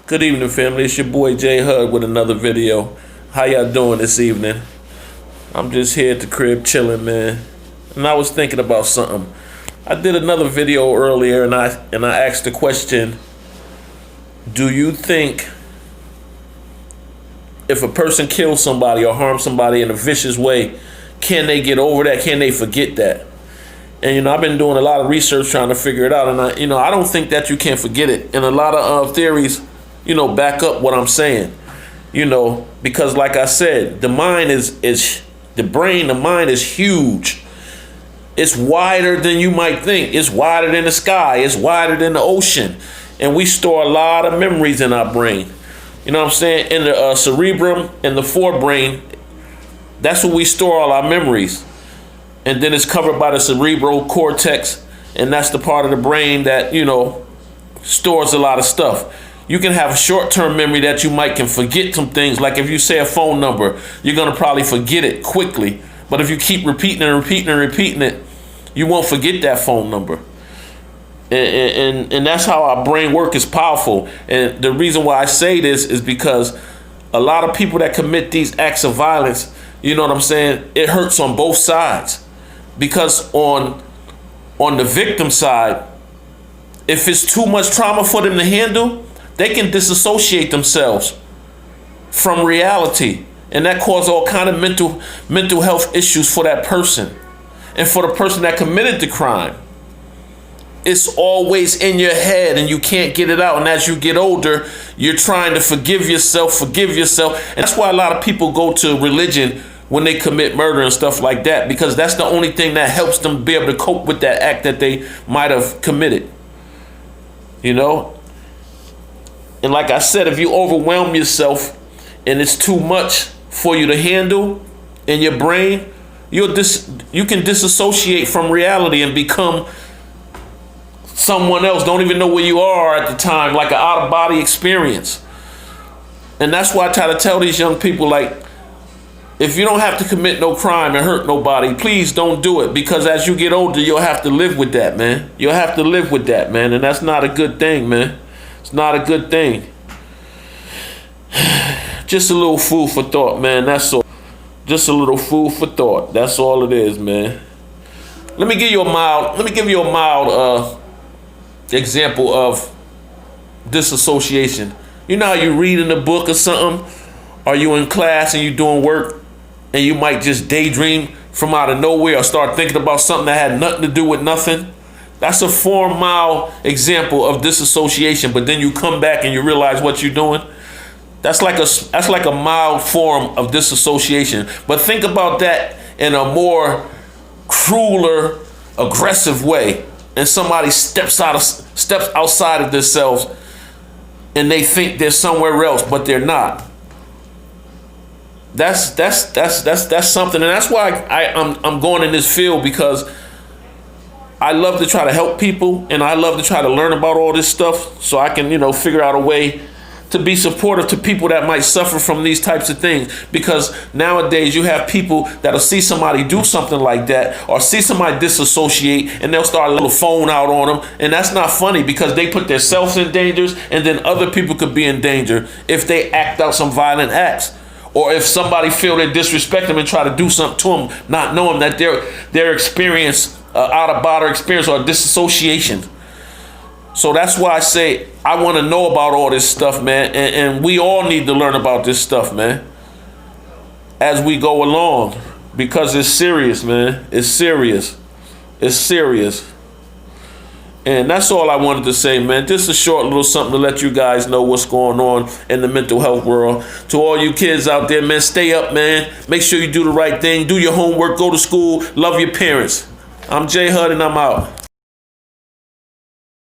Good evening, family. It's your boy Jay Hud with another video. How y'all doing this evening? I'm just here at the crib chilling, man. And I was thinking about something. I did another video earlier, and I asked the question: do you think if a person kills somebody or harms somebody in a vicious way, can they get over that? Can they forget that? And I've been doing a lot of research trying to figure it out, and I don't think that you can forget it. And a lot of theories, back up what I'm saying. Because like I said, the mind the mind is huge. It's wider than you might think. It's wider than the sky. It's wider than the ocean. And we store a lot of memories in our brain. You know what I'm saying? In the cerebrum and the forebrain, that's where we store all our memories. And then it's covered by the cerebral cortex, and that's the part of the brain that, stores a lot of stuff. You can have a short-term memory that you might can forget some things. Like if you say a phone number, you're going to probably forget it quickly. But if you keep repeating it, you won't forget that phone number. And that's how our brain work is powerful. And the reason why I say this is because a lot of people that commit these acts of violence, you know what I'm saying, it hurts on both sides. Because on the victim side, if it's too much trauma for them to handle, they can disassociate themselves from reality. And that causes all kind of mental health issues for that person. And for the person that committed the crime, it's always in your head and you can't get it out. And as you get older, you're trying to forgive yourself. And that's why a lot of people go to religion when they commit murder and stuff like that, because that's the only thing that helps them be able to cope with that act that they might have committed. And like I said, if you overwhelm yourself and it's too much for you to handle in your brain, you can disassociate from reality and become someone else. Don't even know where you are at the time, like an out-of-body experience. And that's why I try to tell these young people, like, if you don't have to commit no crime and hurt nobody, please don't do it. Because as you get older, you'll have to live with that, man. You'll have to live with that, man. And that's not a good thing, man. It's not a good thing. Just a little food for thought, man. That's all. Just a little food for thought. That's all it is, man. Let me give you a mild example of disassociation. You know how you read in a book or something, or you in class and you doing work, and you might just daydream from out of nowhere or start thinking about something that had nothing to do with nothing. That's a mild example of disassociation. But then you come back and you realize what you're doing. That's like a mild form of disassociation. But think about that in a more crueler, aggressive way. And somebody steps outside of themselves and they think they're somewhere else, but they're not. That's something, and that's why I'm going in this field, because I love to try to help people, and I love to try to learn about all this stuff so I can figure out a way to be supportive to people that might suffer from these types of things. Because nowadays you have people that'll see somebody do something like that, or see somebody disassociate, and they'll start a little phone out on them. And that's not funny, because they put themselves in danger, and then other people could be in danger if they act out some violent acts. Or if somebody feel they disrespect them and try to do something to them, not knowing that their experience, out-of-body experience, or disassociation. So that's why I say I want to know about all this stuff, man. And we all need to learn about this stuff, man, as we go along. Because it's serious, man. It's serious. It's serious. And that's all I wanted to say, man. Just a short little something to let you guys know what's going on in the mental health world. To all you kids out there, man, stay up, man. Make sure you do the right thing. Do your homework. Go to school. Love your parents. I'm Jay Hud, and I'm out.